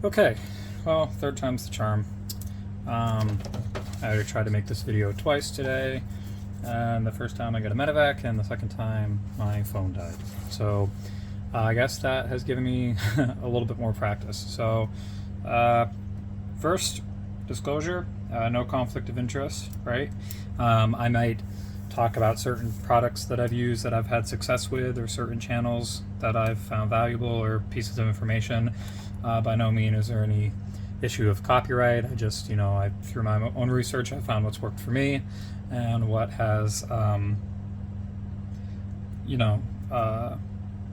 Okay, well, third time's the charm. I already tried to make this video twice today, and the first time I got a medevac, and the second time my phone died. So I guess that has given me a little bit more practice. So first, disclosure, no conflict of interest, right? I might talk about certain products that I've used that I've had success with, or certain channels that I've found valuable, or pieces of information. By no means is there any issue of copyright. I just, through my own research, I found what's worked for me and what has,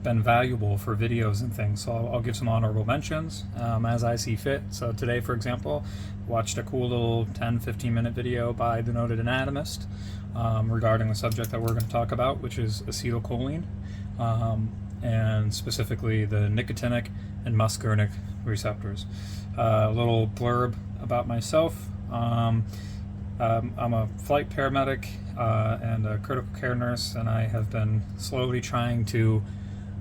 been valuable for videos and things. So I'll give some honorable mentions as I see fit. So today, for example, watched a cool little 10-15 minute video by the noted anatomist regarding the subject that we're going to talk about, which is acetylcholine, and specifically the nicotinic and muscarinic receptors. A little blurb about myself. I'm a flight paramedic and a critical care nurse, and I have been slowly trying to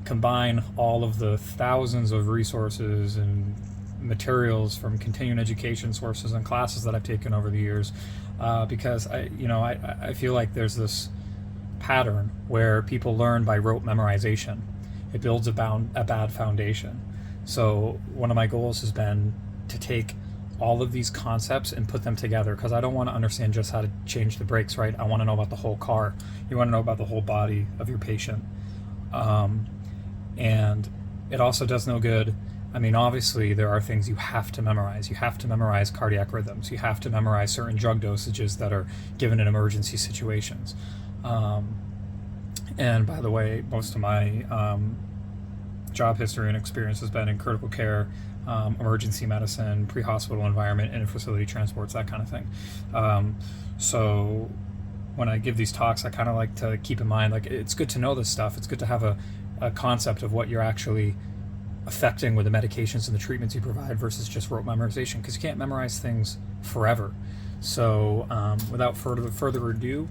combine all of the thousands of resources and materials from continuing education sources and classes that I've taken over the years, because I feel like there's this pattern where people learn by rote memorization. It builds a bad foundation. So one of my goals has been to take all of these concepts and put them together, because I don't want to understand just how to change the brakes, right? I want to know about the whole car. You want to know about the whole body of your patient. And it also does no good. I mean, obviously, there are things you have to memorize. You have to memorize cardiac rhythms. You have to memorize certain drug dosages that are given in emergency situations. And by the way, most of my job history and experience has been in critical care, emergency medicine, pre-hospital environment, inter-facility transports, that kind of thing. So when I give these talks, I kind of like to keep in mind, like, it's good to know this stuff. It's good to have a concept of what you're actually affecting with the medications and the treatments you provide versus just rote memorization, because you can't memorize things forever. So without further ado,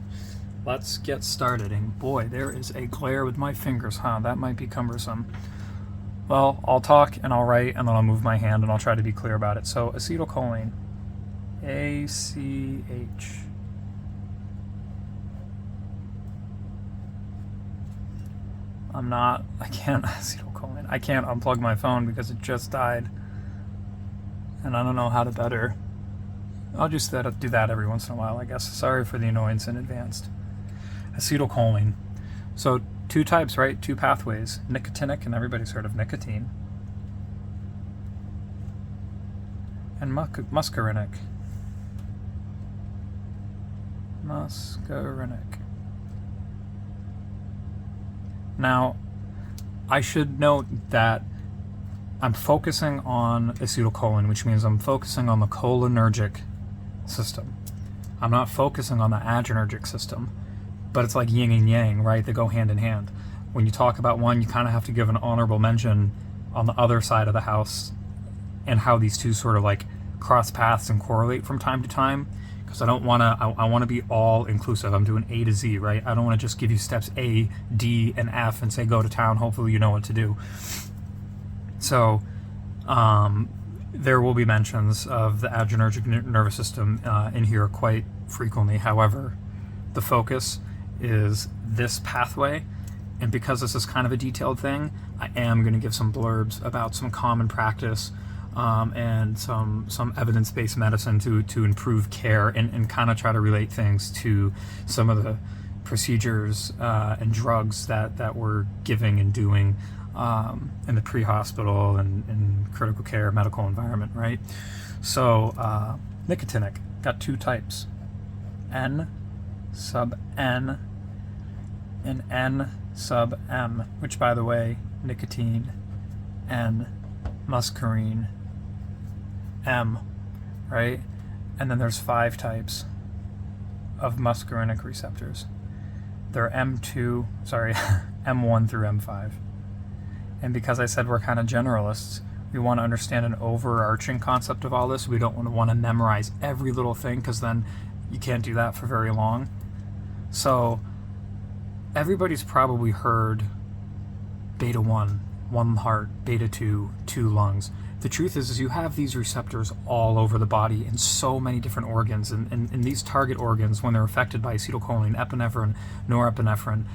let's get started. And boy, there is a glare with my fingers, huh? That might be cumbersome. Well, I'll talk and I'll write, and then I'll move my hand and I'll try to be clear about it. So acetylcholine, ACH. Acetylcholine. I can't unplug my phone because it just died. And I don't know how to better. I'll just do that every once in a while, I guess. Sorry for the annoyance in advance. Acetylcholine. So two types, right? Two pathways. Nicotinic, and everybody's heard of nicotine. And muscarinic. Muscarinic. Now, I should note that I'm focusing on acetylcholine, which means I'm focusing on the cholinergic system. I'm not focusing on the adronergic system, but it's like yin and yang, right? They go hand in hand. When you talk about one, you kind of have to give an honorable mention on the other side of the house, and how these two sort of like cross paths and correlate from time to time. Because I want to be all inclusive. I'm doing A to Z, right? I don't want to just give you steps A, D, and F and say go to town. Hopefully you know what to do. So there will be mentions of the adrenergic nervous system in here quite frequently. However, the focus is this pathway. And because this is kind of a detailed thing, I am going to give some blurbs about some common practice and some evidence-based medicine to improve care, and kind of try to relate things to some of the procedures and drugs that we're giving and doing in the pre-hospital and critical care medical environment, right? So nicotinic, got two types, N sub N and N sub M, which, by the way, nicotine, N, muscarine, M, right? And then there's 5 types of muscarinic receptors. They're M1 through M5. And because I said we're kind of generalists, we want to understand an overarching concept of all this. We don't want to memorize every little thing, because then you can't do that for very long. So everybody's probably heard beta 1 1 heart, beta 2, 2 lungs. The truth is you have these receptors all over the body in so many different organs, and these target organs, when they're affected by acetylcholine, epinephrine, norepinephrine,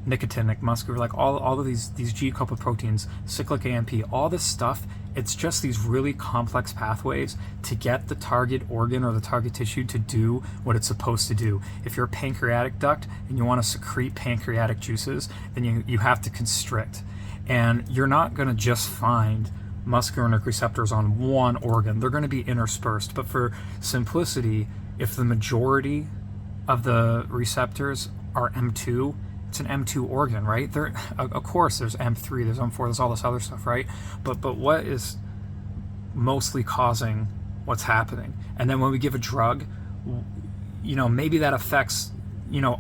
nicotinic, muscarinic, like all of these G-coupled proteins, cyclic AMP, all this stuff, it's just these really complex pathways to get the target organ or the target tissue to do what it's supposed to do. If you're a pancreatic duct and you want to secrete pancreatic juices, then you have to constrict. And you're not going to just find muscarinic receptors on one organ. They're going to be interspersed. But for simplicity, if the majority of the receptors are M2, it's an M2 organ, right? There, of course, there's M3, there's M4, there's all this other stuff, right? But what is mostly causing what's happening? And then when we give a drug, maybe that affects,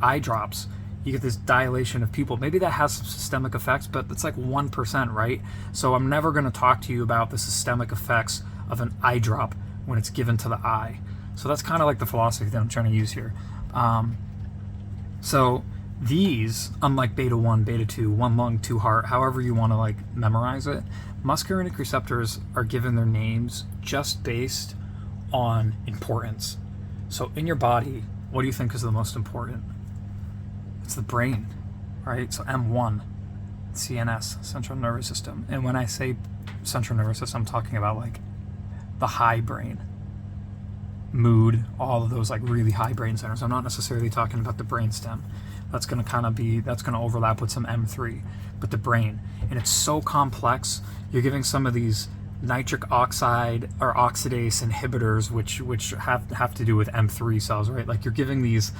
eye drops. You get this dilation of pupil. Maybe that has some systemic effects, but it's like 1%, right? So I'm never going to talk to you about the systemic effects of an eye drop when it's given to the eye. So that's kind of like the philosophy that I'm trying to use here. So these, unlike beta 1, beta 2, 1 lung, 2 heart, however you want to memorize it, muscarinic receptors are given their names just based on importance. So in your body, what do you think is the most important? It's the brain, right? So M1, CNS, central nervous system. And when I say central nervous system, I'm talking about the high brain, mood, all of those really high brain centers. I'm not necessarily talking about the brain stem. That's going to overlap with some M3, but the brain. And it's so complex. You're giving some of these nitric oxide or oxidase inhibitors, which have to do with M3 cells, right? You're giving these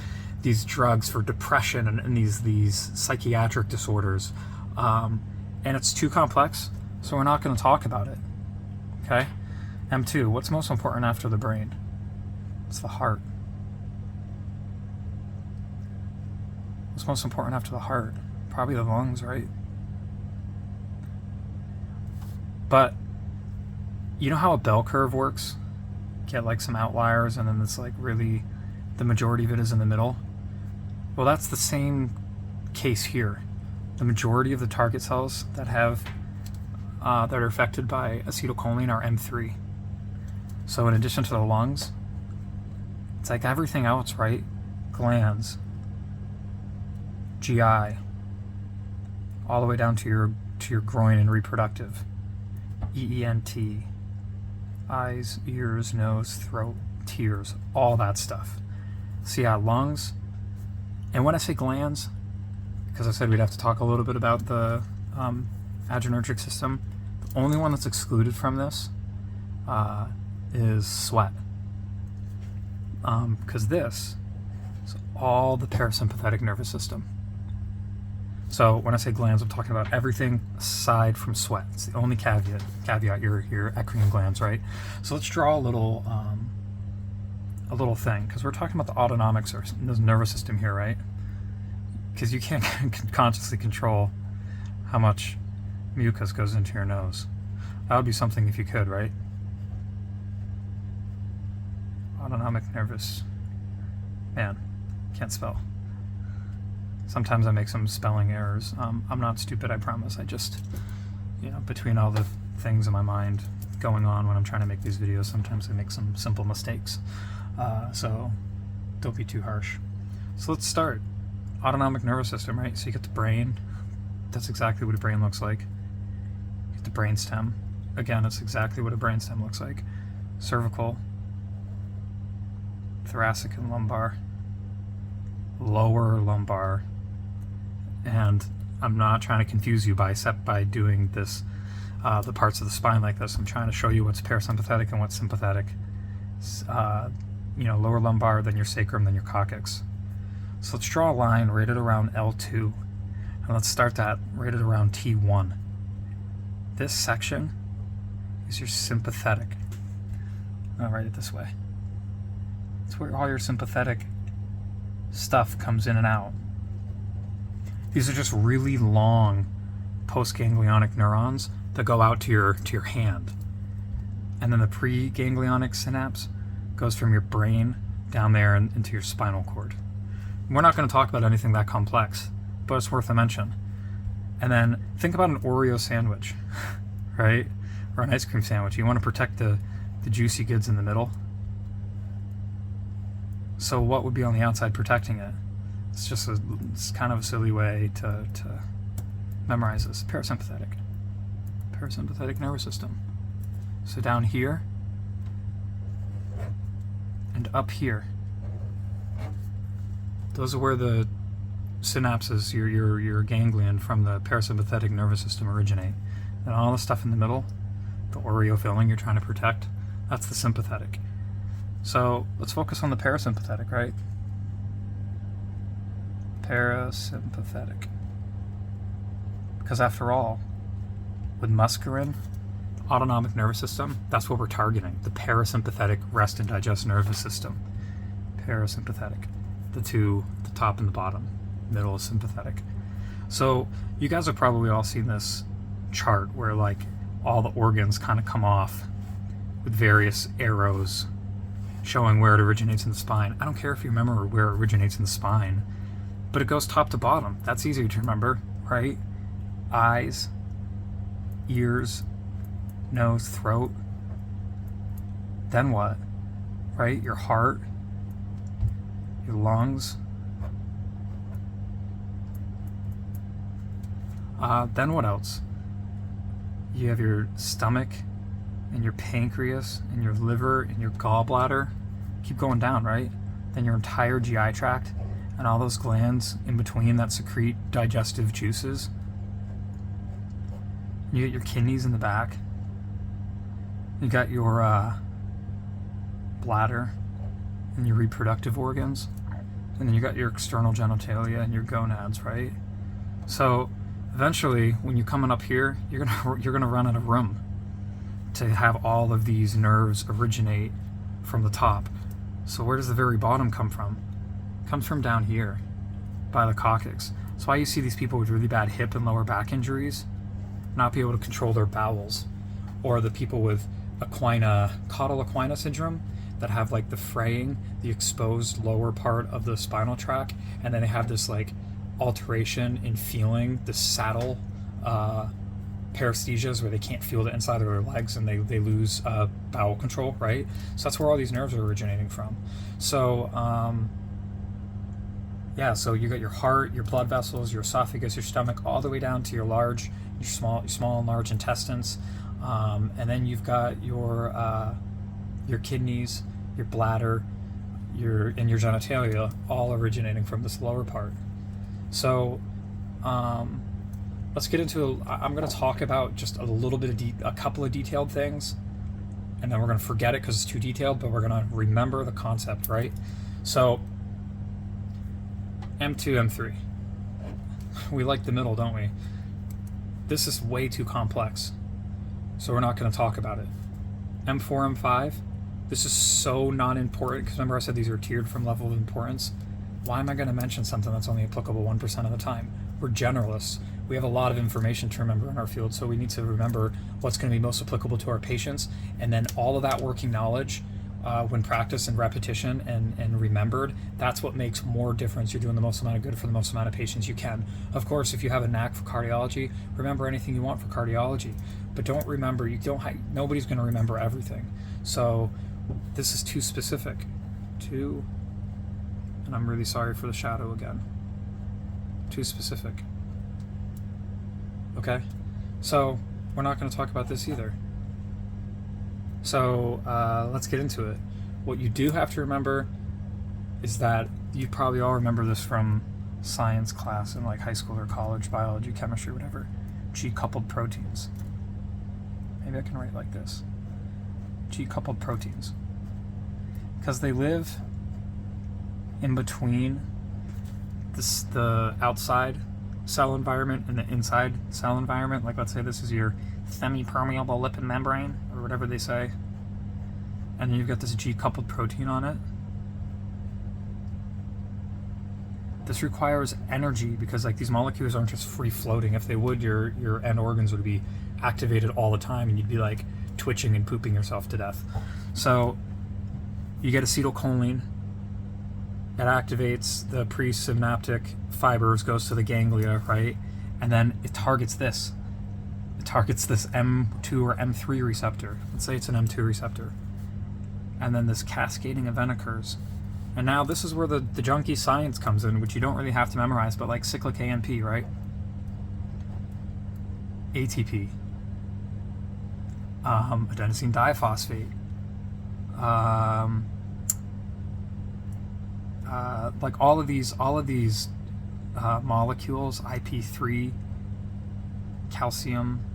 drugs for depression and these psychiatric disorders, and it's too complex, so we're not going to talk about it. Okay. M2, what's most important after the brain? It's the heart. What's most important after the heart? Probably the lungs, right? But you know how a bell curve works? Get some outliers, and then it's really the majority of it is in the middle. Well, that's the same case here. The majority of the target cells that are affected by acetylcholine are M3. So in addition to the lungs, it's like everything else, right? Glands, GI, all the way down to your groin and reproductive, EENT, eyes, ears, nose, throat, tears, all that stuff. So yeah, lungs. And when I say glands, because I said we'd have to talk a little bit about the adrenergic system, the only one that's excluded from this is sweat. Because this is all the parasympathetic nervous system. So when I say glands, I'm talking about everything aside from sweat. It's the only caveat, your eccrine glands, right? So let's draw a little thing, because we're talking about the autonomic nervous system here, right? Because you can't consciously control how much mucus goes into your nose. That would be something if you could, right? Autonomic nervous. Man, can't spell. Sometimes I make some spelling errors. I'm not stupid, I promise. I just, between all the things in my mind going on when I'm trying to make these videos, sometimes I make some simple mistakes. So don't be too harsh. So let's start. Autonomic nervous system, right? So you get the brain. That's exactly what a brain looks like. You get the brain stem. Again, it's exactly what a brain stem looks like. Cervical, thoracic and lumbar, lower lumbar, and I'm not trying to confuse you by doing this, the parts of the spine like this. I'm trying to show you what's parasympathetic and what's sympathetic. Lower lumbar, then your sacrum, then your coccyx. So let's draw a line right at around L2, and let's start that right at around T1. This section is your sympathetic. I'll write it this way. It's where all your sympathetic stuff comes in and out. These are just really long postganglionic neurons that go out to your hand. And then the preganglionic synapse goes from your brain down there and into your spinal cord. We're not going to talk about anything that complex, but it's worth a mention. And then Think about an Oreo sandwich, right? Or an ice cream sandwich. You want to protect the juicy goods in the middle. So what would be on the outside protecting it? It's kind of a silly way to memorize this. Parasympathetic nervous system. So down here and up here, those are where the synapses, your ganglion from the parasympathetic nervous system originate. And all the stuff in the middle, the Oreo filling you're trying to protect, that's the sympathetic. So let's focus on the parasympathetic, right? Parasympathetic. Because after all, with muscarinic, autonomic nervous system, that's what we're targeting. The parasympathetic rest and digest nervous system. Parasympathetic. The two, the top and the bottom. Middle is sympathetic. So you guys have probably all seen this chart where like all the organs kind of come off with various arrows showing where it originates in the spine. I don't care if you remember where it originates in the spine, but it goes top to bottom. That's easy to remember, right? Eyes, ears, nose, throat. Then what? Right? Your heart, your lungs. Then what else? You have your stomach and your pancreas and your liver and your gallbladder. Keep going down, right? Then your entire GI tract and all those glands in between that secrete digestive juices. You get your kidneys in the back. You got your bladder and your reproductive organs. And then you got your external genitalia and your gonads, right? So eventually, when you're coming up here, you're gonna run out of room to have all of these nerves originate from the top. So where does the very bottom come from? It comes from down here, by the coccyx. That's why you see these people with really bad hip and lower back injuries not be able to control their bowels, or the people with caudal equina syndrome that have like the fraying, the exposed lower part of the spinal tract, and then they have this like alteration in feeling, the saddle paresthesias where they can't feel the inside of their legs and they lose bowel control, right? So that's where all these nerves are originating from. So yeah, so you got your heart, your blood vessels, your esophagus, your stomach, all the way down to your small and large intestines, and then you've got your kidneys, your bladder, your genitalia, all originating from this lower part. So let's get into I'm going to talk about just a little bit of a couple of detailed things, and then we're going to forget it because it's too detailed, but we're going to remember the concept, right? So M2, M3. We like the middle, don't we? This is way too complex, so we're not going to talk about it. M4, M5. This is so non-important because remember I said these are tiered from level of importance. Why am I going to mention something that's only applicable 1% of the time? We're generalists. We have a lot of information to remember in our field, so we need to remember what's going to be most applicable to our patients, and then all of that working knowledge, when practiced and repetition and remembered, that's what makes more difference. You're doing the most amount of good for the most amount of patients you can. Of course, if you have a knack for cardiology, remember anything you want for cardiology, but don't remember, nobody's going to remember everything. So this is too specific. And I'm really sorry for the shadow again. Too specific. Okay? So we're not going to talk about this either. So let's get into it. What you do have to remember is that you probably all remember this from science class in like high school or college, biology, chemistry, whatever. G-coupled proteins. Maybe I can write like this. G-coupled proteins. Because they live in between the outside cell environment and the inside cell environment. Like let's say this is your semi-permeable lipid membrane, or whatever they say, and then you've got this G-coupled protein on it. This requires energy because like these molecules aren't just free floating. If they would, your end organs would be activated all the time and you'd be like twitching and pooping yourself to death. So you get acetylcholine. It activates the presynaptic fibers, goes to the ganglia, right? And then it targets this. It targets this M2 or M3 receptor. Let's say it's an M2 receptor. And then this cascading event occurs. And now this is where the junky science comes in, which you don't really have to memorize, but like cyclic AMP, right? ATP. Adenosine diphosphate. Like all of these molecules, IP3, calcium,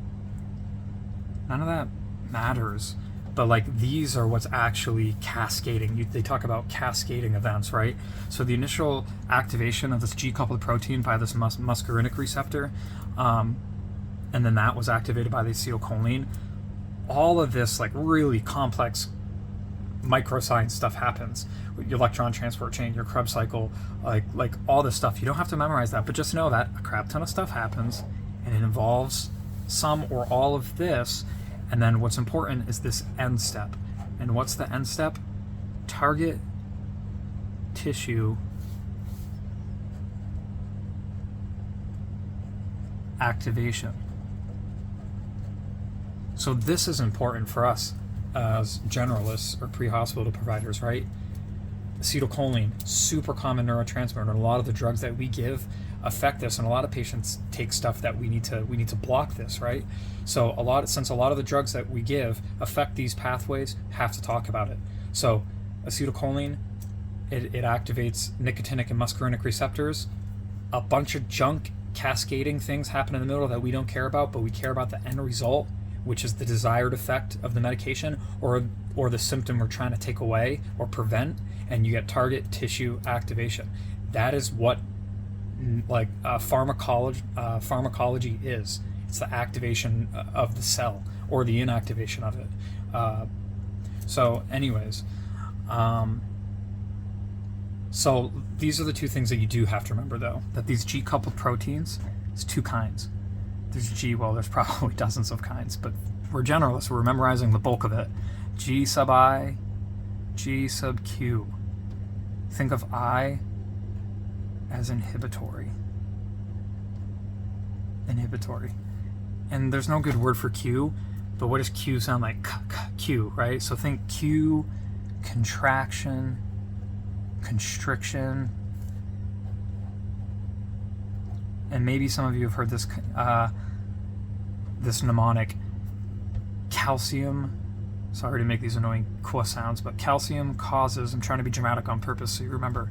none of that matters. But like these are what's actually cascading. They talk about cascading events, right? So the initial activation of this G-coupled protein by this muscarinic receptor, and then that was activated by the acetylcholine. All of this like really complex microscience stuff happens. Your electron transport chain, your Krebs cycle, like all this stuff. You don't have to memorize that, but just know that a crap ton of stuff happens, and it involves some or all of this. And then what's important is this end step. And what's the end step? Target tissue activation. So this is important for us as generalists or pre-hospital providers, right? Acetylcholine, super common neurotransmitter, and a lot of the drugs that we give affect this, and a lot of patients take stuff that we need to block this, right? So since a lot of the drugs that we give affect these pathways, have to talk about it. So acetylcholine, it activates nicotinic and muscarinic receptors. A bunch of junk cascading things happen in the middle that we don't care about, but we care about the end result, which is the desired effect of the medication or the symptom we're trying to take away or prevent, and you get target tissue activation. That is what pharmacology is. It's the activation of the cell or the inactivation of it. So anyways, so these are the two things that you do have to remember, though, that these G-coupled proteins is two kinds. There's probably dozens of kinds, but we're generalists, we're memorizing the bulk of it. G sub I, G sub Q. Think of I as inhibitory. And there's no good word for Q, but what does Q sound like? Q, right? So think Q, contraction, constriction. And maybe some of you have heard this this mnemonic, calcium. Sorry to make these annoying q sounds, but calcium causes, I'm trying to be dramatic on purpose so you remember,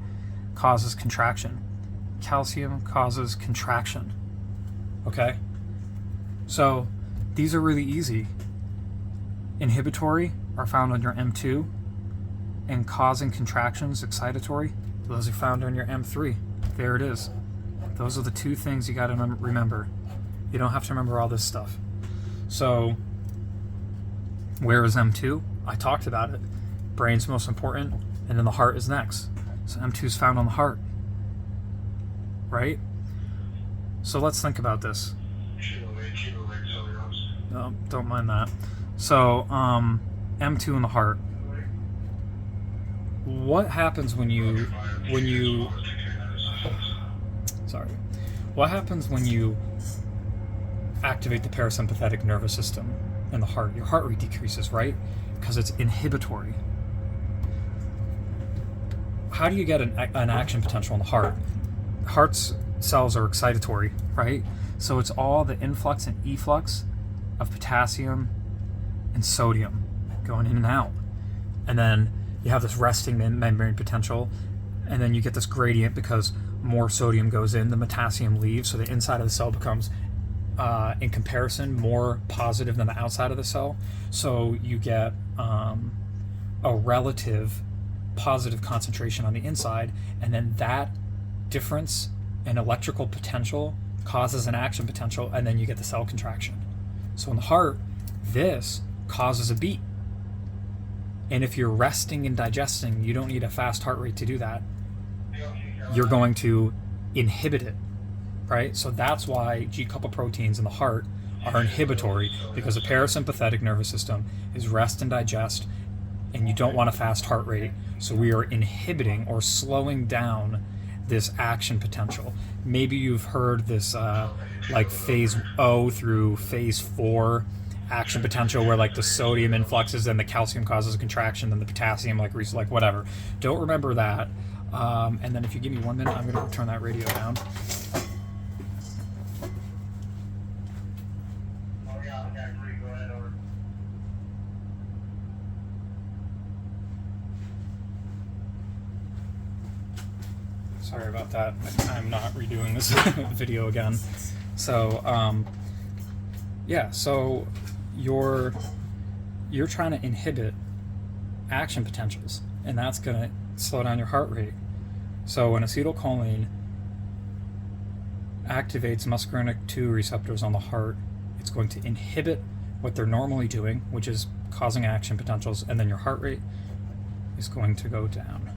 causes contraction. Calcium causes contraction. Okay? So these are really easy. Inhibitory are found on your M2, and causing contractions, excitatory, those are found on your M3. There it is. Those are the two things you got to remember. You don't have to remember all this stuff. So, where is M2? I talked about it. Brain's most important, and then the heart is next. So M2 is found on the heart, right? So let's think about this. No, don't mind that. So, M2 in the heart. What happens when you activate the parasympathetic nervous system in the heart? Your heart rate decreases, right? Because it's inhibitory. How do you get an action potential in the heart? Heart's cells are excitatory, right? So it's all the influx and efflux of potassium and sodium going in and out. And then you have this resting membrane potential, and then you get this gradient because more sodium goes in, the potassium leaves, so the inside of the cell becomes, in comparison, more positive than the outside of the cell. So you get a relative positive concentration on the inside, and then that difference in electrical potential causes an action potential, and then you get the cell contraction. So in the heart, this causes a beat. And if you're resting and digesting, you don't need a fast heart rate to do that. You're going to inhibit it, right? So that's why G-coupled proteins in the heart are inhibitory, because the parasympathetic nervous system is rest and digest, and you don't want a fast heart rate. So we are inhibiting or slowing down this action potential. Maybe you've heard this like phase O through phase 4 action potential, where like the sodium influxes and the calcium causes a contraction and the potassium like whatever. Don't remember that. And then if you give me 1 minute, I'm going to turn that radio down. Sorry about that. I'm not redoing this video again. So, yeah, so you're trying to inhibit action potentials, and that's going to slow down your heart rate. So when acetylcholine activates muscarinic 2 receptors on the heart, it's going to inhibit what they're normally doing, which is causing action potentials, and then your heart rate is going to go down.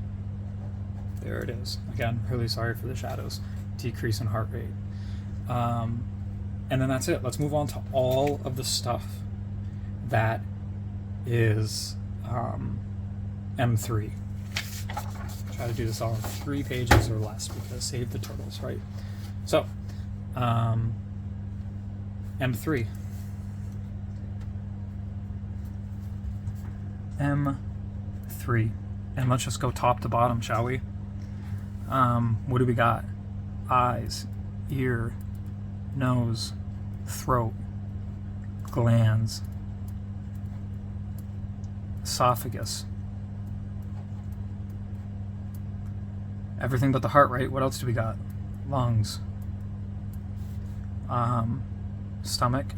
There it is. Again, really sorry for the shadows. Decrease in heart rate. And then that's it. Let's move on to all of the stuff that is M3. Try to do this all in 3 pages or less, because save the turtles, right? So, M3. M3. And let's just go top to bottom, shall we? What do we got? Eyes, ear, nose, throat, glands, esophagus. Everything but the heart, right? What else do we got? Lungs, stomach,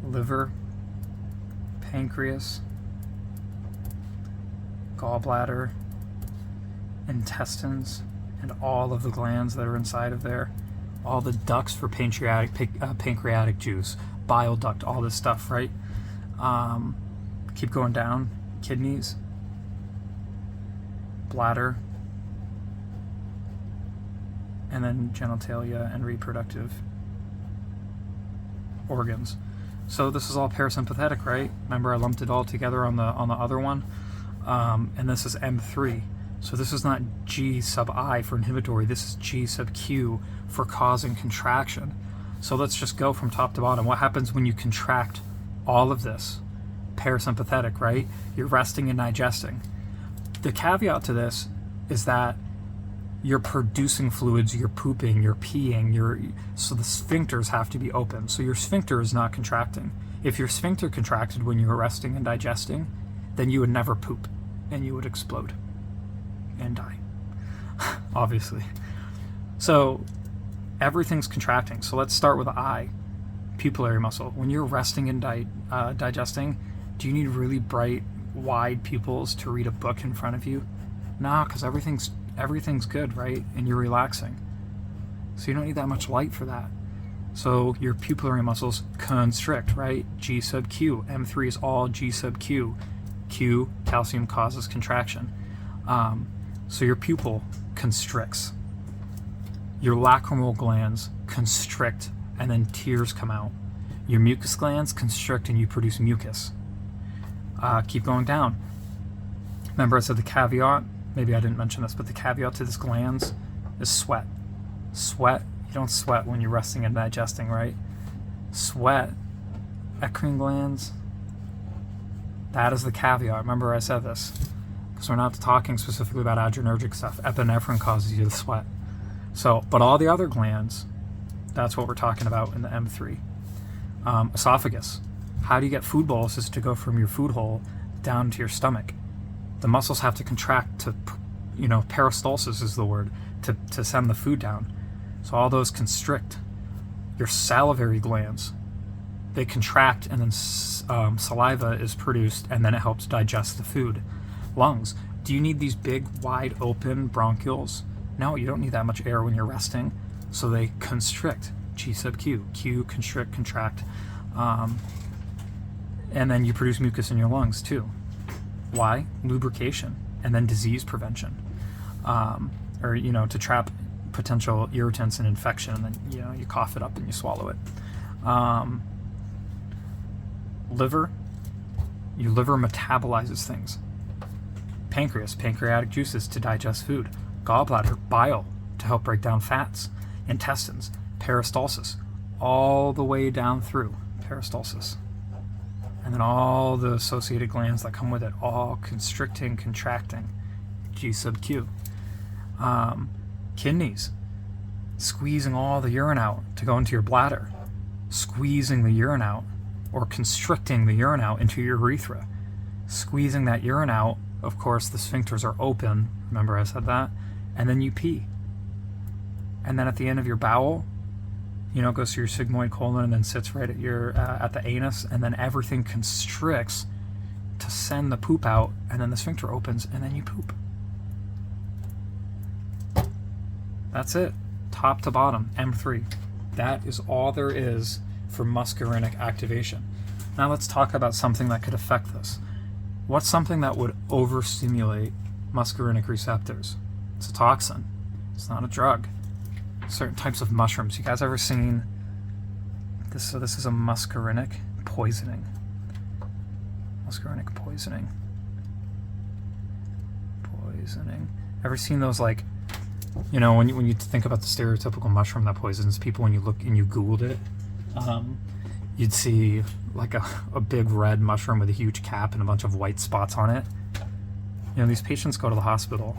liver, pancreas, gallbladder, intestines, and all of the glands that are inside of there, all the ducts for pancreatic juice, bile duct, all this stuff, right? Keep going down. Kidneys, bladder, and then genitalia and reproductive organs. So this is all parasympathetic, right? Remember I lumped it all together on the other one, and this is M3. So this is not G sub I for inhibitory, this is G sub Q for causing contraction. So let's just go from top to bottom. What happens when you contract all of this? Parasympathetic, right? You're resting and digesting. The caveat to this is that you're producing fluids, you're pooping, you're peeing, so the sphincters have to be open. So your sphincter is not contracting. If your sphincter contracted when you were resting and digesting, then you would never poop and you would explode and die, obviously. So everything's contracting. So let's start with the eye, pupillary muscle. When you're resting and digesting, do you need really bright, wide pupils to read a book in front of you? Nah, because everything's good, right? And you're relaxing. So you don't need that much light for that. So your pupillary muscles constrict, right? G sub Q. M3 is all G sub Q. Q, calcium causes contraction. So your pupil constricts. Your lacrimal glands constrict, and then tears come out. Your mucus glands constrict and you produce mucus. Keep going down. Remember I said the caveat, maybe I didn't mention this, but the caveat to this glands is sweat. Sweat, you don't sweat when you're resting and digesting, right? Sweat, eccrine glands, that is the caveat. Remember I said this, because we're not talking specifically about adrenergic stuff. Epinephrine causes you to sweat. So, but all the other glands, that's what we're talking about in the M3. Esophagus. How do you get food boluses to go from your food hole down to your stomach? The muscles have to contract to, peristalsis is the word, to send the food down. So all those constrict. Your salivary glands, they contract, and then saliva is produced, and then it helps digest the food. Lungs. Do you need these big, wide open bronchioles? No, you don't need that much air when you're resting. So they constrict. G sub Q. Q, constrict, contract. And then you produce mucus in your lungs too. Why? Lubrication, and then disease prevention. To trap potential irritants and infection, and then you cough it up and you swallow it. Liver. Your liver metabolizes things. Pancreas, pancreatic juices to digest food. Gallbladder, bile to help break down fats. Intestines, peristalsis, all the way down through peristalsis. And then all the associated glands that come with it, all constricting, contracting, G sub Q. Kidneys, squeezing all the urine out to go into your bladder, squeezing the urine out, or constricting the urine out into your urethra. Squeezing that urine out, of course, the sphincters are open, remember I said that, and then you pee. And then at the end of your bowel, it goes to your sigmoid colon and then sits right at your at the anus, and then everything constricts to send the poop out, and then the sphincter opens, and then you poop. That's it, top to bottom, M3. That is all there is for muscarinic activation. Now let's talk about something that could affect this. What's something that would overstimulate muscarinic receptors? It's a toxin. It's not a drug. Certain types of mushrooms. You guys ever seen this? So this is a muscarinic poisoning. Muscarinic poisoning. Ever seen those, like, when you think about the stereotypical mushroom that poisons people, when you look and you Googled it, you'd see like a big red mushroom with a huge cap and a bunch of white spots on it. These patients go to the hospital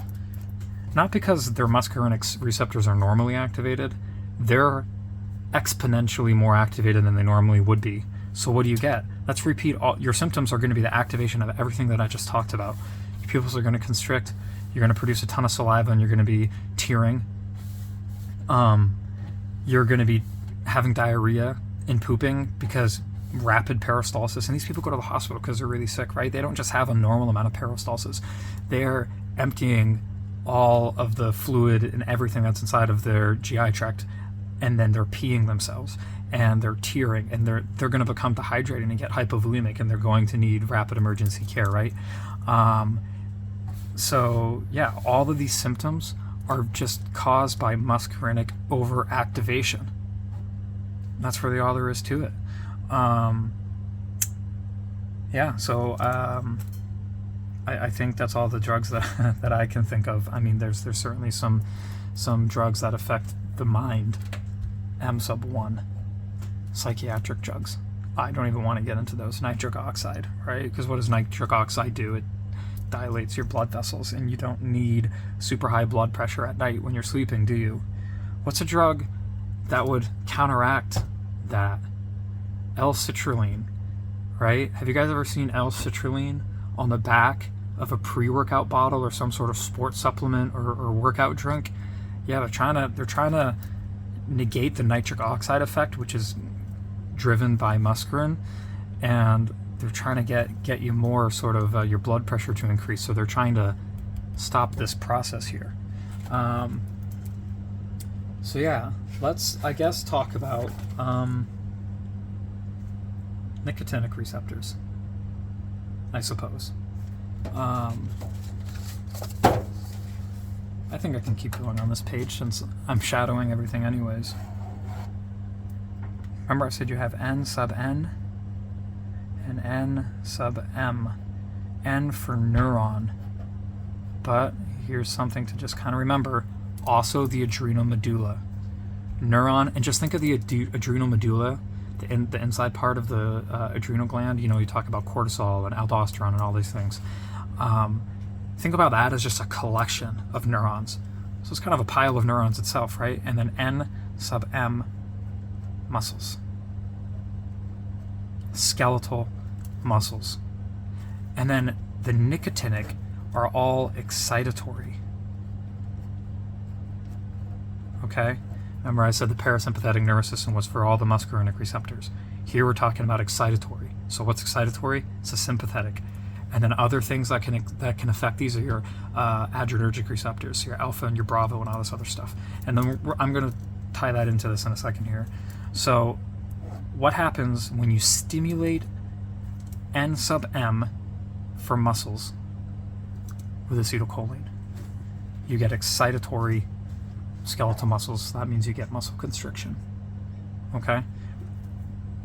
not because their muscarinic receptors are normally activated, they're exponentially more activated than they normally would be. So what do you get? Let's repeat, all your symptoms are going to be the activation of everything that I just talked about. Your pupils are going to constrict, you're going to produce a ton of saliva, and you're going to be tearing. You're going to be having diarrhea and pooping because rapid peristalsis. And these people go to the hospital because they're really sick, right? They don't just have a normal amount of peristalsis. They're emptying all of the fluid and everything that's inside of their GI tract, and then they're peeing themselves, and they're tearing, and they're going to become dehydrated and get hypovolemic, and they're going to need rapid emergency care, right? So yeah, all of these symptoms are just caused by muscarinic overactivation. That's really all there is to it. I think that's all the drugs that I can think of. I mean, there's certainly some drugs that affect the mind. M sub 1, psychiatric drugs. I don't even want to get into those. Nitric oxide, right? Because what does nitric oxide do? It dilates your blood vessels, and you don't need super high blood pressure at night when you're sleeping, do you? What's a drug that would counteract that? L-citrulline, right? Have you guys ever seen L-citrulline on the back of a pre-workout bottle or some sort of sports supplement or workout drink? Yeah, they're trying to negate the nitric oxide effect, which is driven by muscarine, and they're trying to get you more sort of your blood pressure to increase. So they're trying to stop this process here. So yeah, let's, I guess, talk about nicotinic receptors, I suppose. I think I can keep going on this page since I'm shadowing everything anyways. Remember I said you have N sub N and N sub M. N for neuron. But here's something to just kind of remember. Also the adrenal medulla. Neuron, and just think of the adrenal medulla, the inside part of the adrenal gland. You talk about cortisol and aldosterone and all these things. Think about that as just a collection of neurons. So it's kind of a pile of neurons itself, right? And then N sub M, muscles. Skeletal muscles. And then the nicotinic are all excitatory. Okay? Remember I said the parasympathetic nervous system was for all the muscarinic receptors. Here we're talking about excitatory. So what's excitatory? It's a sympathetic. And then other things that can affect these are your adronergic receptors, your alpha and your bravo and all this other stuff. And then I'm going to tie that into this in a second here. So what happens when you stimulate N sub M for muscles with acetylcholine? You get excitatory skeletal muscles. That means you get muscle constriction. Okay?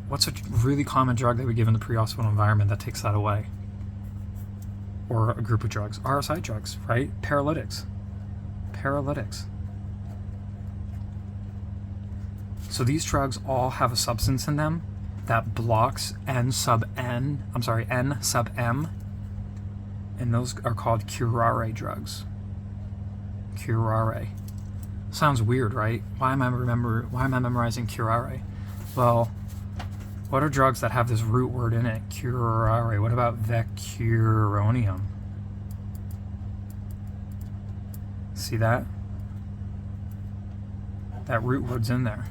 What's a really common drug that we give in the pre-hospital environment that takes that away? or a group of drugs, RSI drugs, right? Paralytics. So these drugs all have a substance in them that blocks N sub M, and those are called curare drugs. Curare. Sounds weird, right? Why am I memorizing curare? Well, what are drugs that have this root word in it? Curare. What about vecuronium? See that? That root word's in there.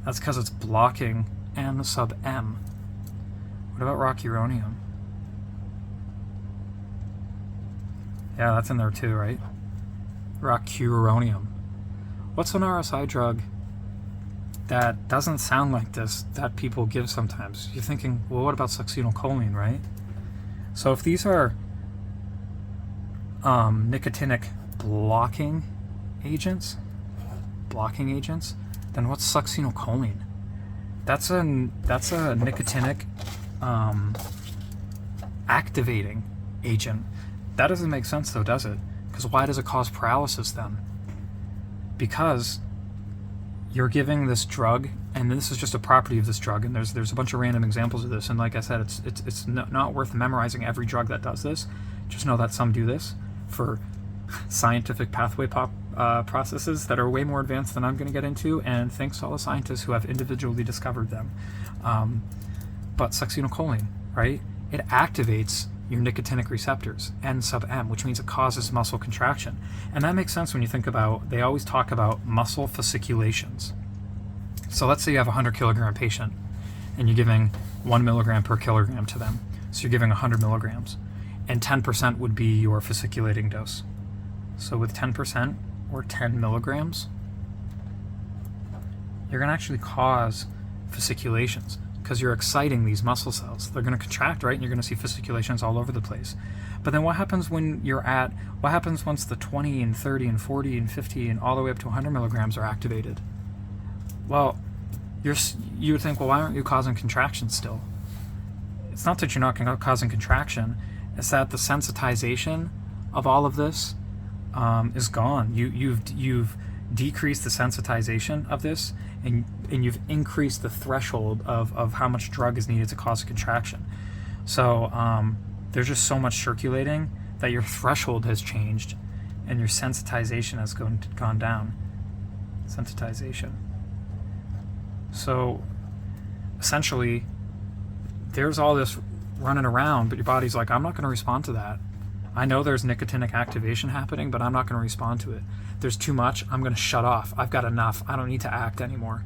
That's because it's blocking N sub M. What about rocuronium? Yeah, that's in there too, right? Rocuronium. What's an RSI drug that doesn't sound like this that people give sometimes? You're thinking, well, what about succinylcholine, right? So if these are nicotinic blocking agents, then what's succinylcholine? That's a nicotinic activating agent. That doesn't make sense though, does it? Because why does it cause paralysis then? Because you're giving this drug, and this is just a property of this drug, and there's a bunch of random examples of this, and like I said, it's not worth memorizing every drug that does this. Just know that some do this for scientific pathway processes that are way more advanced than I'm going to get into, and thanks to all the scientists who have individually discovered them. But succinylcholine, right? It activates your nicotinic receptors, N sub M, which means it causes muscle contraction. And that makes sense when you think about, they always talk about muscle fasciculations. So let's say you have a 100 kilogram patient and you're giving 1 milligram per kilogram to them. So you're giving 100 milligrams, and 10% would be your fasciculating dose. So with 10% or 10 milligrams, you're going to actually cause fasciculations because you're exciting these muscle cells. They're going to contract, right? And you're going to see fasciculations all over the place. But then what happens when what happens once the 20 and 30 and 40 and 50 and all the way up to 100 milligrams are activated? Well, you would think, well, why aren't you causing contraction still? It's not that you're not causing contraction. It's that the sensitization of all of this is gone. You've decreased the sensitization of this, and you've increased the threshold of how much drug is needed to cause a contraction. So there's just so much circulating that your threshold has changed and your sensitization has gone down. Sensitization. So essentially, there's all this running around, but your body's like, I'm not going to respond to that. I know there's nicotinic activation happening, but I'm not going to respond to it. There's too much, I'm going to shut off. I've got enough. I don't need to act anymore,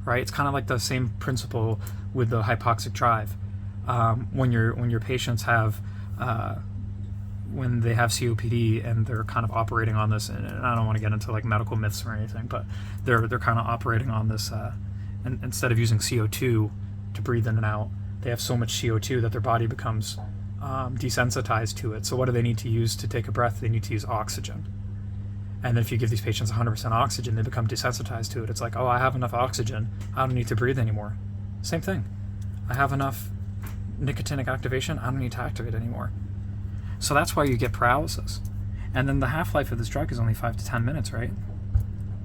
right? It's kind of like the same principle with the hypoxic drive. When your patients have, when they have COPD and they're kind of operating on this, and I don't want to get into like medical myths or anything, but they're kind of operating on this, and instead of using CO2 to breathe in and out, they have so much CO2 that their body becomes desensitized to it. So what do they need to use to take a breath? They need to use oxygen. And if you give these patients 100% oxygen, they become desensitized to it. It's like, oh, I have enough oxygen, I don't need to breathe anymore. Same thing. I have enough nicotinic activation, I don't need to activate anymore. So that's why you get paralysis. And then the half-life of this drug is only 5 to 10 minutes, right?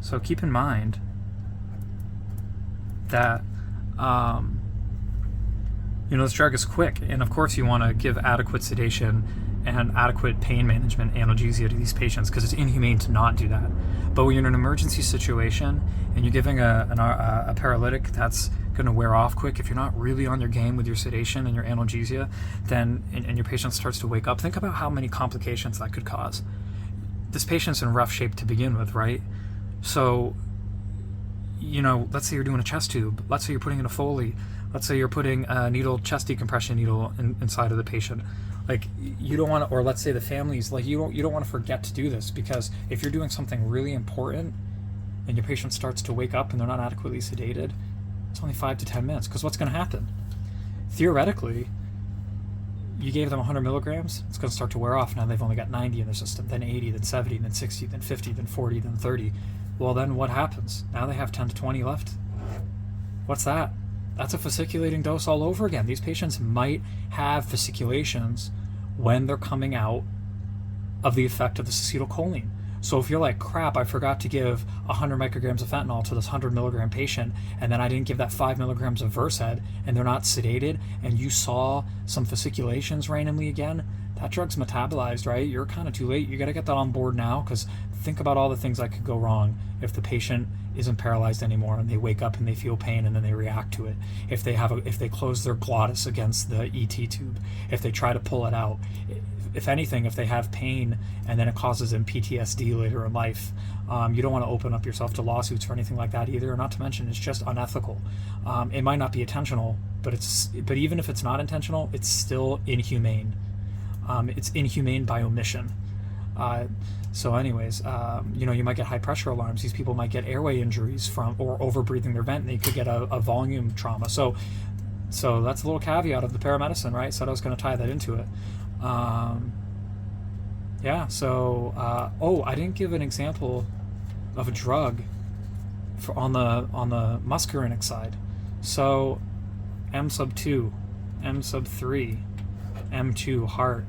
So keep in mind that this drug is quick, and of course you want to give adequate sedation and adequate pain management analgesia to these patients because it's inhumane to not do that. But when you're in an emergency situation and you're giving a paralytic that's going to wear off quick, if you're not really on your game with your sedation and your analgesia, then and your patient starts to wake up, think about how many complications that could cause. This patient's in rough shape to begin with, right? So, let's say you're doing a chest tube, let's say you're putting in a Foley, let's say you're putting a chest decompression needle inside of the patient. Like, you don't want to, or let's say the family's like, you don't want to forget to do this, because if you're doing something really important and your patient starts to wake up and they're not adequately sedated, it's only 5 to 10 minutes. Because what's going to happen? Theoretically, you gave them 100 milligrams, it's going to start to wear off. Now they've only got 90 in their system, then 80, then 70, then 60, then 50, then 40, then 30. Well, then what happens? Now they have 10 to 20 left. What's that? That's a fasciculating dose all over again. These patients might have fasciculations when they're coming out of the effect of this acetylcholine. So if you're like, crap, I forgot to give 100 micrograms of fentanyl to this 100 milligram patient, and then I didn't give that 5 milligrams of Versed, and they're not sedated, and you saw some fasciculations randomly again, that drug's metabolized, right? You're kind of too late. You got to get that on board now, because think about all the things that could go wrong if the patient isn't paralyzed anymore and they wake up and they feel pain and then they react to it. If they close their glottis against the ET tube, if they try to pull it out, if anything, if they have pain and then it causes them PTSD later in life, you don't want to open up yourself to lawsuits or anything like that either. Not to mention, it's just unethical. It might not be intentional, but even if it's not intentional, it's still inhumane. It's inhumane by omission. So anyways, you might get high pressure alarms. These people might get airway injuries or overbreathing their vent, and they could get a volume trauma. So that's a little caveat of the paramedicine, right? So I was going to tie that into it. I didn't give an example of a drug on the muscarinic side. So M sub 2, M sub 3, M2 heart.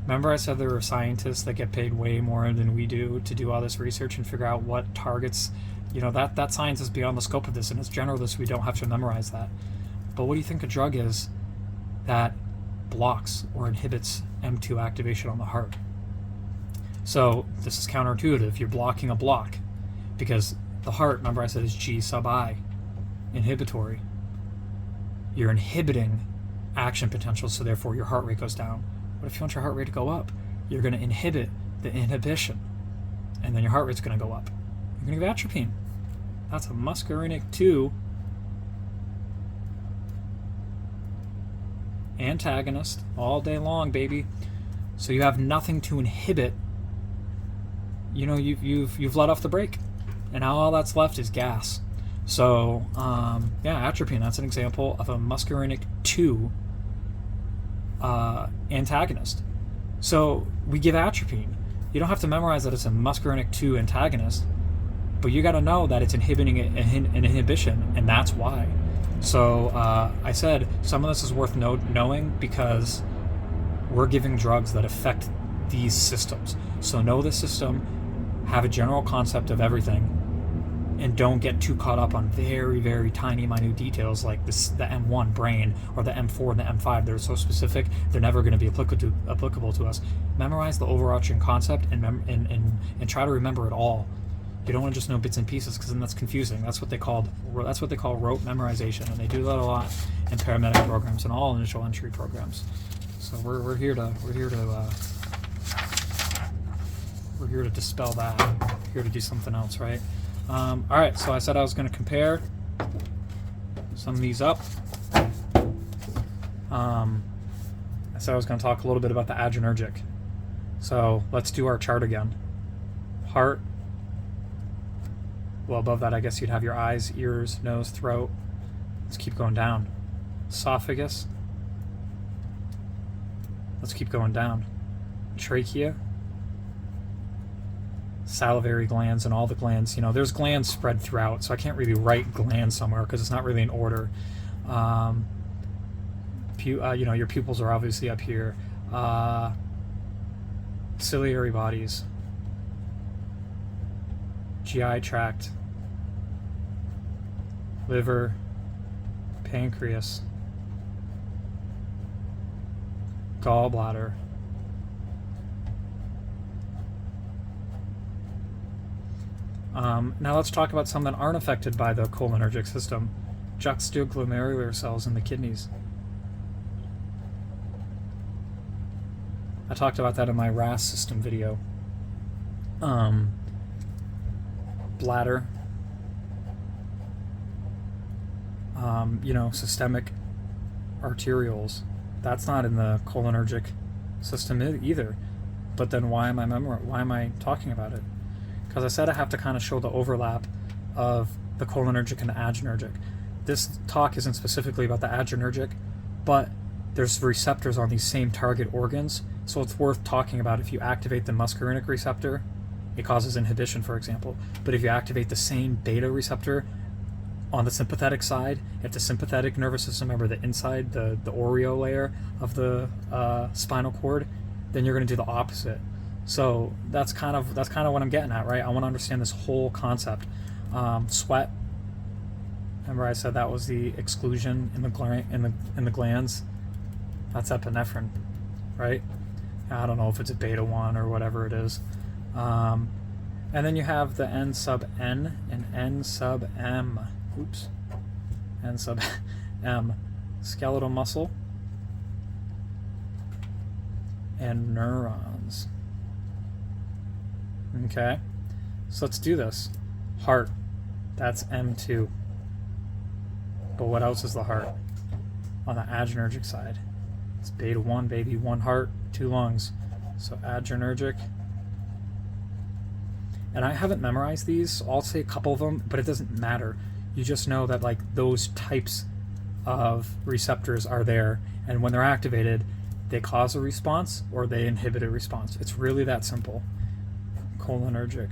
Remember I said there are scientists that get paid way more than we do to do all this research and figure out what targets, that science is beyond the scope of this, and it's generalist, we don't have to memorize that. But what do you think a drug is that blocks or inhibits M2 activation on the heart? So this is counterintuitive. You're blocking a block because the heart, remember I said, is G sub I, inhibitory. You're inhibiting action potential, so therefore your heart rate goes down. But if you want your heart rate to go up, you're going to inhibit the inhibition, and then your heart rate's going to go up. You're going to give atropine. That's a muscarinic 2 antagonist all day long, baby. So you have nothing to inhibit. You've let off the brake, and now all that's left is gas. So atropine. That's an example of a muscarinic 2 antagonist. So we give atropine. You don't have to memorize that it's a muscarinic 2 antagonist, but you got to know that it's inhibiting an inhibition, and that's why. So I said some of this is worth knowing because we're giving drugs that affect these systems. So know the system, have a general concept of everything, and don't get too caught up on very, very tiny, minute details like the M1 brain or the M4 and the M5. They're so specific, they're never going to be applicable to us. Memorize the overarching concept and try to remember it all. You don't want to just know bits and pieces, because then that's confusing. That's what they call rote memorization, and they do that a lot in paramedic programs and all initial entry programs. So we're here to dispel that. We're here to do something else, right? All right. So I said I was going to compare some of these up. I said I was going to talk a little bit about the adrenergic. So let's do our chart again. Heart. Well, above that, I guess you'd have your eyes, ears, nose, throat. Let's keep going down. Esophagus. Let's keep going down. Trachea. Salivary glands and all the glands. There's glands spread throughout, so I can't really write glands somewhere because it's not really in order. Your pupils are obviously up here. Ciliary bodies. GI tract, liver, pancreas, gallbladder, now let's talk about some that aren't affected by the cholinergic system. Juxtaglomerular cells in the kidneys. I talked about that in my RAS system video. Bladder, systemic arterioles. That's not in the cholinergic system either. But then why am I talking about it? Because I said I have to kind of show the overlap of the cholinergic and the adrenergic. This talk isn't specifically about the adrenergic, but there's receptors on these same target organs, so it's worth talking about. If you activate the muscarinic receptor, it causes inhibition, for example. But if you activate the same beta receptor on the sympathetic side, if the sympathetic nervous system, remember the inside, the Oreo layer of the spinal cord, then you're going to do the opposite. So that's kind of what I'm getting at, right? I want to understand this whole concept. Sweat. Remember I said that was the exclusion in the glands. That's epinephrine, right? I don't know if it's a beta 1 or whatever it is. And then you have the N sub N and N sub M. Oops. N sub M. Skeletal muscle and neurons. Okay. So let's do this. Heart. That's M2. But what else is the heart? On the adrenergic side. It's beta 1, baby. 1 heart, 2 lungs. So adrenergic. And I haven't memorized these, so I'll say a couple of them, but it doesn't matter. You just know that like those types of receptors are there, and when they're activated, they cause a response or they inhibit a response. It's really that simple. Cholinergic.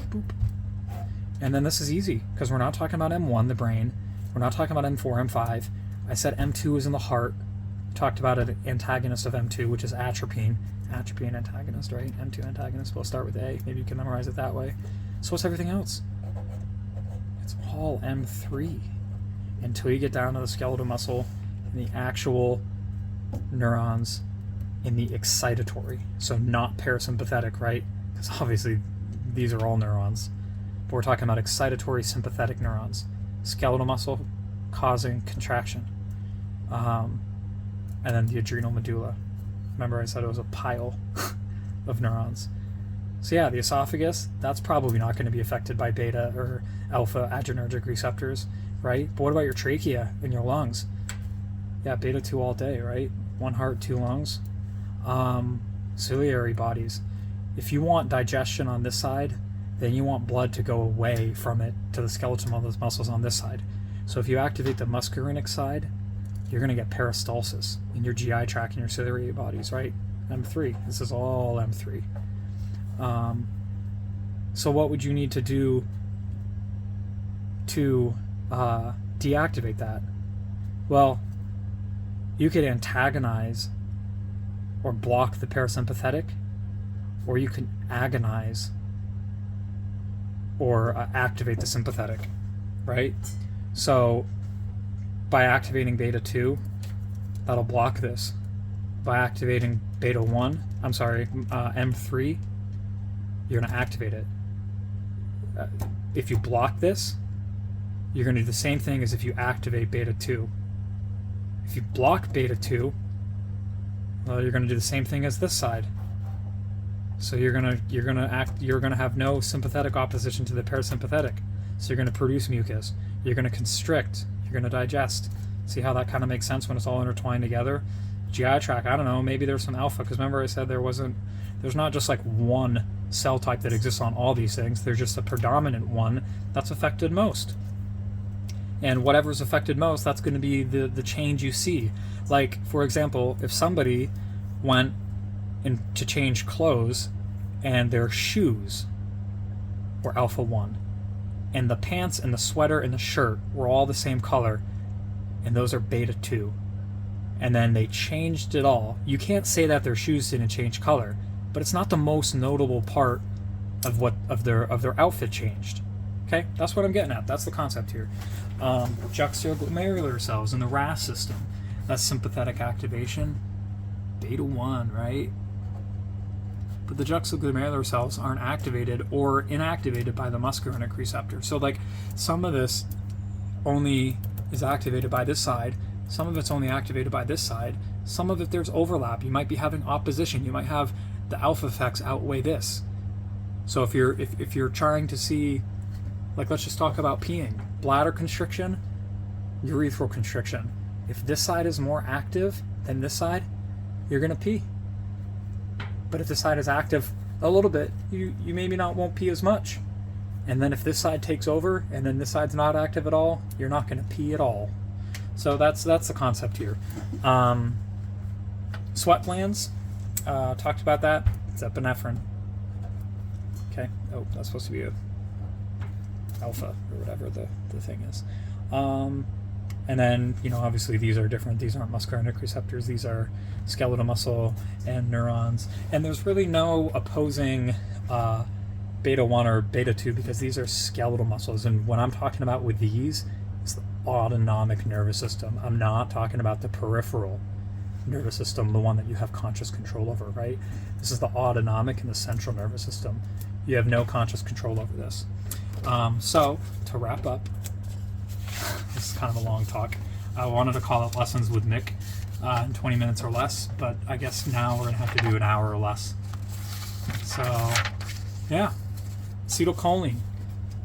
Boop. And then this is easy, because we're not talking about M1, the brain. We're not talking about M4, M5. I said M2 is in the heart. Talked about an antagonist of M2, which is atropine. Atropine antagonist, right? M2 antagonist. We'll start with A. Maybe you can memorize it that way. So what's everything else? It's all M3 until you get down to the skeletal muscle and the actual neurons in the excitatory. So not parasympathetic, right? Because obviously these are all neurons. But we're talking about excitatory sympathetic neurons. Skeletal muscle causing contraction. And then the adrenal medulla. Remember I said it was a pile of neurons. So yeah, the esophagus, that's probably not going to be affected by beta or alpha adrenergic receptors, right? But what about your trachea and your lungs? Yeah, beta 2 all day, right? 1 heart, 2 lungs. Ciliary bodies. If you want digestion on this side, then you want blood to go away from it to the skeletal muscles on this side. So if you activate the muscarinic side, you're going to get peristalsis in your GI tract and your ciliary bodies, right? M3. This is all M3. So what would you need to do to deactivate that? Well, you could antagonize or block the parasympathetic, or you can agonize or activate the sympathetic, right? So by activating beta 2, that'll block this. By activating beta 1, M3, you're going to activate it. If you block this, you're going to do the same thing as if you activate beta 2. If you block beta 2, well, you're going to do the same thing as this side. So you're going to have no sympathetic opposition to the parasympathetic. So you're going to produce mucus. You're going to constrict. You're going to digest. See how that kind of makes sense when it's all intertwined together? GI tract, I don't know, maybe there's some alpha, because remember I said there's not just like one cell type that exists on all these things. There's just a predominant one that's affected most. And whatever's affected most, that's going to be the change you see. Like, for example, if somebody went in to change clothes and their shoes were alpha 1, and the pants and the sweater and the shirt were all the same color, and those are beta 2, and then they changed it all, you can't say that their shoes didn't change color, but it's not the most notable part of their outfit changed. Okay, that's what I'm getting at. That's the concept here. Juxtaglomerular cells in the RAS system, that's sympathetic activation, beta 1, right? But the juxtaglomerular cells aren't activated or inactivated by the muscarinic receptor. So like some of this only is activated by this side, some of it's only activated by this side, some of it there's overlap. You might be having opposition. You might have the alpha effects outweigh this. So if you're trying to see, like let's just talk about peeing, bladder constriction, urethral constriction. If this side is more active than this side, you're gonna pee. But if this side is active a little bit, you maybe won't pee as much. And then if this side takes over and then this side's not active at all, you're not going to pee at all. So that's the concept here. Sweat glands, talked about that. It's epinephrine. Okay. Oh, that's supposed to be a alpha, or whatever the thing is. And then, obviously these are different. These aren't muscarinic receptors. These are skeletal muscle and neurons. And there's really no opposing beta 1 or beta 2 because these are skeletal muscles. And what I'm talking about with these is the autonomic nervous system. I'm not talking about the peripheral nervous system, the one that you have conscious control over, right? This is the autonomic and the central nervous system. You have no conscious control over this. So, to wrap up, this is kind of a long talk. I wanted to call it Lessons with Mick in 20 minutes or less, but I guess now we're going to have to do an hour or less. So, yeah. Acetylcholine.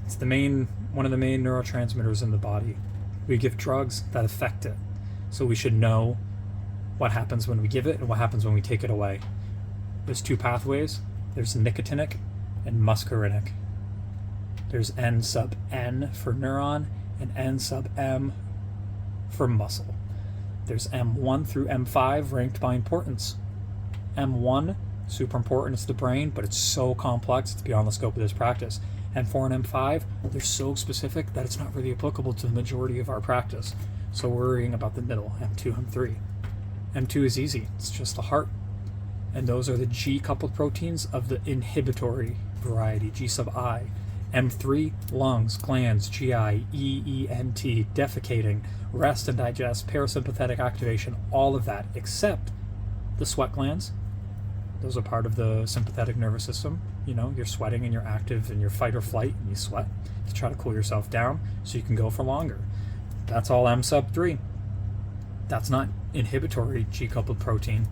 It's one of the main neurotransmitters in the body. We give drugs that affect it. So we should know what happens when we give it and what happens when we take it away. There's 2 pathways. There's nicotinic and muscarinic. There's N sub N for neuron and N sub M for muscle. There's M1 through M5 ranked by importance. M1, super important, it's the brain, but it's so complex, it's beyond the scope of this practice. M4 and M5, they're so specific that it's not really applicable to the majority of our practice. So we're worrying about the middle, M2, M3. M2 is easy, it's just the heart. And those are the G-coupled proteins of the inhibitory variety, G sub I. M3, lungs, glands, GI, EENT, defecating, rest and digest, parasympathetic activation, all of that, except the sweat glands. Those are part of the sympathetic nervous system. You're sweating and you're active and you're fight or flight and you sweat to try to cool yourself down so you can go for longer. That's all M sub 3. That's not inhibitory G-coupled protein.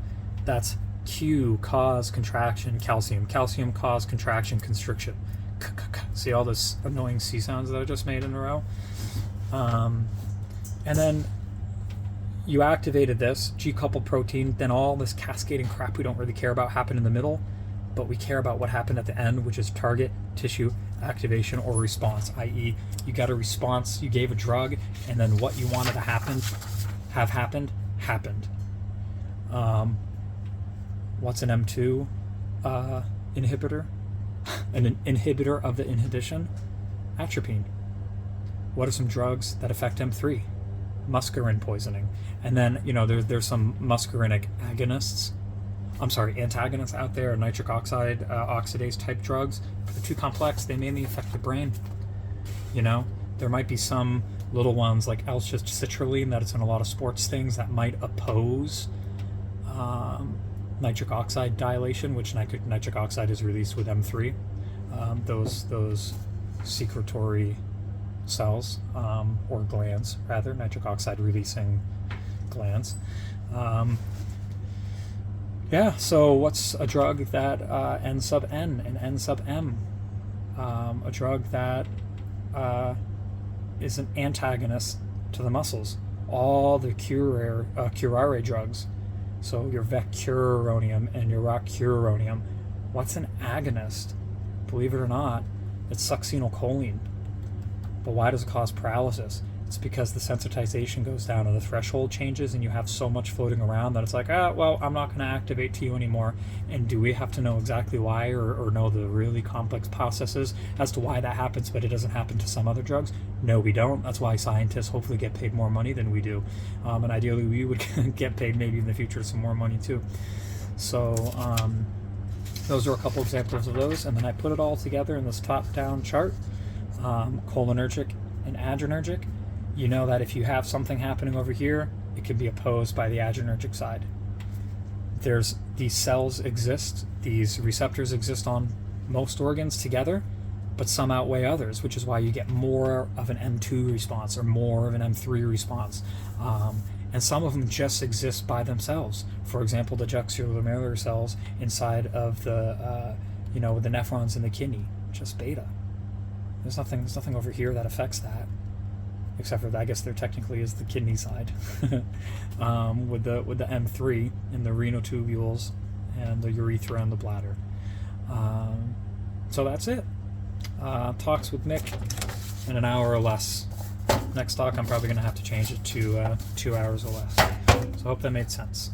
That's Q, cause contraction, calcium. Calcium, cause contraction, constriction. See all this annoying C sounds that I just made in a row? And then you activated this G-coupled protein, then all this cascading crap we don't really care about happened in the middle, but we care about what happened at the end, which is target tissue activation or response, i.e. you got a response, you gave a drug, and then what you wanted to happen, happened. What's an M2 inhibitor? An inhibitor of the inhibition? Atropine. What are some drugs that affect M3? Muscarine poisoning. And then, there's some muscarinic antagonists out there, nitric oxide, oxidase type drugs. But they're too complex, they mainly affect the brain. There might be some little ones like L-citrulline that it's in a lot of sports things that might oppose nitric oxide dilation, which nitric oxide is released with M3. Those secretory cells, or glands, rather, nitric oxide releasing glands. So what's a drug that N sub N and N sub M? A drug that is an antagonist to the muscles. All the curare drugs. So your vecuronium and your rocuronium. What's an agonist? Believe it or not, it's succinylcholine. But why does it cause paralysis? It's because the sensitization goes down and the threshold changes and you have so much floating around that it's like, I'm not going to activate to you anymore. And do we have to know exactly why or know the really complex processes as to why that happens, but it doesn't happen to some other drugs? No, we don't. That's why scientists hopefully get paid more money than we do. And ideally we would get paid maybe in the future some more money too. So those are a couple examples of those. And then I put it all together in this top-down chart. Cholinergic and adronergic. You know that if you have something happening over here, it can be opposed by the adrenergic side. These cells exist, these receptors exist on most organs together, but some outweigh others, which is why you get more of an M2 response or more of an M3 response. And some of them just exist by themselves. For example, the juxtaglomerular cells inside of the the nephrons in the kidney, just beta. There's nothing over here that affects that, except for I guess there technically is the kidney side, with the M3 in the renal tubules and the urethra and the bladder. So that's it. Talks with Mick in an hour or less. Next talk, I'm probably going to have to change it to 2 hours or less. So I hope that made sense.